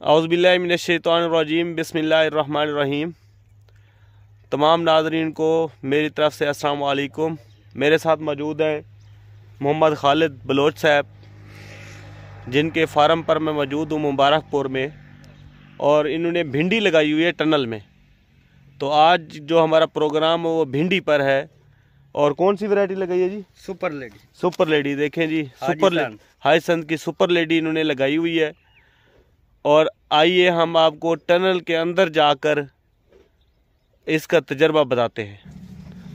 औज़ुबिल्लाहि मिनश्शैतानिर्रजीम बिस्मिल्लाहिर्रहमानिर्रहीम। तमाम नाज़रीन को मेरी तरफ़ से अस्सलाम वालेकुम। मेरे साथ मौजूद है मोहम्मद खालिद बलोच साहब, जिनके फार्म पर मैं मौजूद हूँ मुबारकपुर में, और इन्होंने भिंडी लगाई हुई है टनल में। तो आज जो हमारा प्रोग्राम है वो भिंडी पर है। और कौन सी वैरायटी लगाई है जी? Super lady. सुपर लेडी, देखें जी, सुपर लेडी, हाई सन की सुपर लेडी इन्होंने लगाई हुई है। और आइए हम आपको टनल के अंदर जाकर इसका तजर्बा बताते हैं।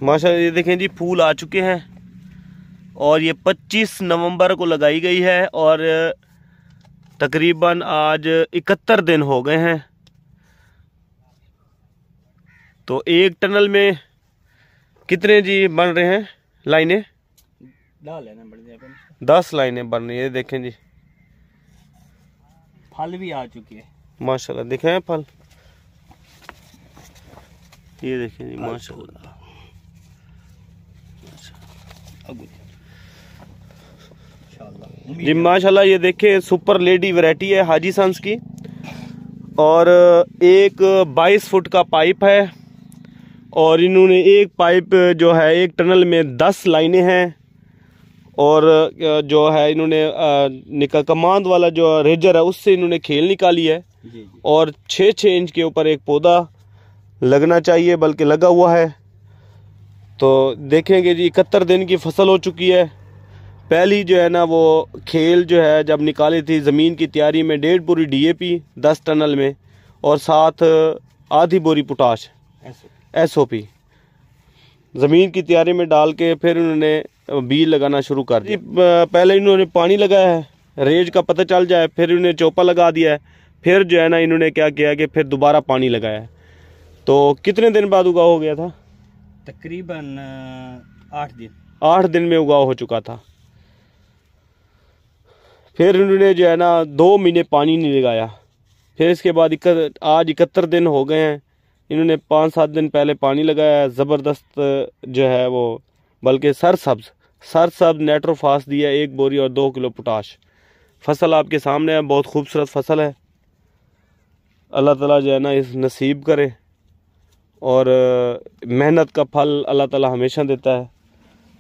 माशाल्लाह ये देखें जी, फूल आ चुके हैं और ये 25 नवंबर को लगाई गई है और तकरीबन आज 71 दिन हो गए हैं। तो एक टनल में कितने जी बन रहे हैं लाइनें? 10 लाइनें बन रही है। देखें जी, फल भी आ चुके हैं माशाल्लाह। देखें फल, ये देखें जी माशाल्लाह जी माशाल्लाह। ये देखें सुपर लेडी वैरायटी है हाजी सन्स की, और एक 22 फुट का पाइप है। और इन्होंने एक पाइप जो है, एक टनल में 10 लाइनें हैं। और जो है इन्होंने कमांद वाला जो रेजर है उससे इन्होंने खेल निकाली है। और 6-6 इंच के ऊपर एक पौधा लगना चाहिए, बल्कि लगा हुआ है। तो देखेंगे जी, 71 दिन की फसल हो चुकी है। पहली जो है ना वो खेल जो है जब निकाली थी ज़मीन की तैयारी में, 1.5 बोरी DAP 10 टनल में, और साथ आधी बोरी पोटाश SOP ज़मीन की तैयारी में डाल के फिर उन्होंने बीज लगाना शुरू कर दिया। पहले इन्होंने पानी लगाया है, रेज का पता चल जाए, फिर इन्होंने चौपा लगा दिया है। फिर जो है ना इन्होंने क्या किया कि फिर दोबारा पानी लगाया है। तो कितने दिन बाद उगाव हो गया था? तकरीबन 8 दिन में उगाव हो चुका था। फिर इन्होंने जो है ना 2 महीने पानी नहीं लगाया। फिर इसके बाद आज 71 दिन हो गए हैं। इन्होंने 5-7 दिन पहले पानी लगाया। ज़बरदस्त जो है वो, बल्कि सरसब्ज नेट्रोफास दिया 1 बोरी और 2 किलो पोटाश। फसल आपके सामने है, बहुत खूबसूरत फसल है। अल्लाह ताला जो है ना इस नसीब करे, और मेहनत का फल अल्लाह ताला हमेशा देता है।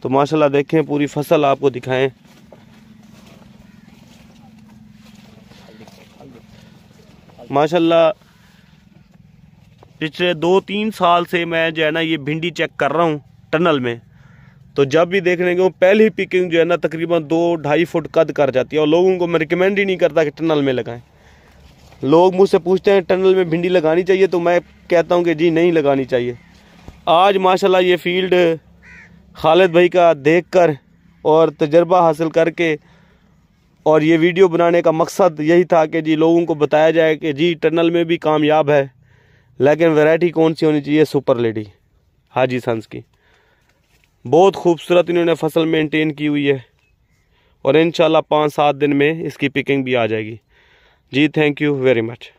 तो माशाल्लाह देखें, पूरी फसल आपको दिखाएं। माशाल्लाह पिछले 2-3 साल से मैं जो है ना ये भिंडी चेक कर रहा हूँ टनल में। तो जब भी देखने को पहली पिकिंग जो है ना तकरीबन 2-2.5 फुट कद कर जाती है। और लोगों को मैं रिकमेंड ही नहीं करता कि टनल में लगाएं। लोग मुझसे पूछते हैं टनल में भिंडी लगानी चाहिए, तो मैं कहता हूं कि जी नहीं लगानी चाहिए। आज माशाल्लाह ये फील्ड खालिद भाई का देखकर और तजर्बा हासिल करके, और ये वीडियो बनाने का मकसद यही था कि जी लोगों को बताया जाए कि जी टनल में भी कामयाब है, लेकिन वैरायटी कौन सी होनी चाहिए? सुपर लेडी हाजी सन्स की। बहुत खूबसूरत इन्होंने फसल मेंटेन की हुई है, और इंशाल्लाह 5-7 दिन में इसकी पिकिंग भी आ जाएगी। जी थैंक यू वेरी मच।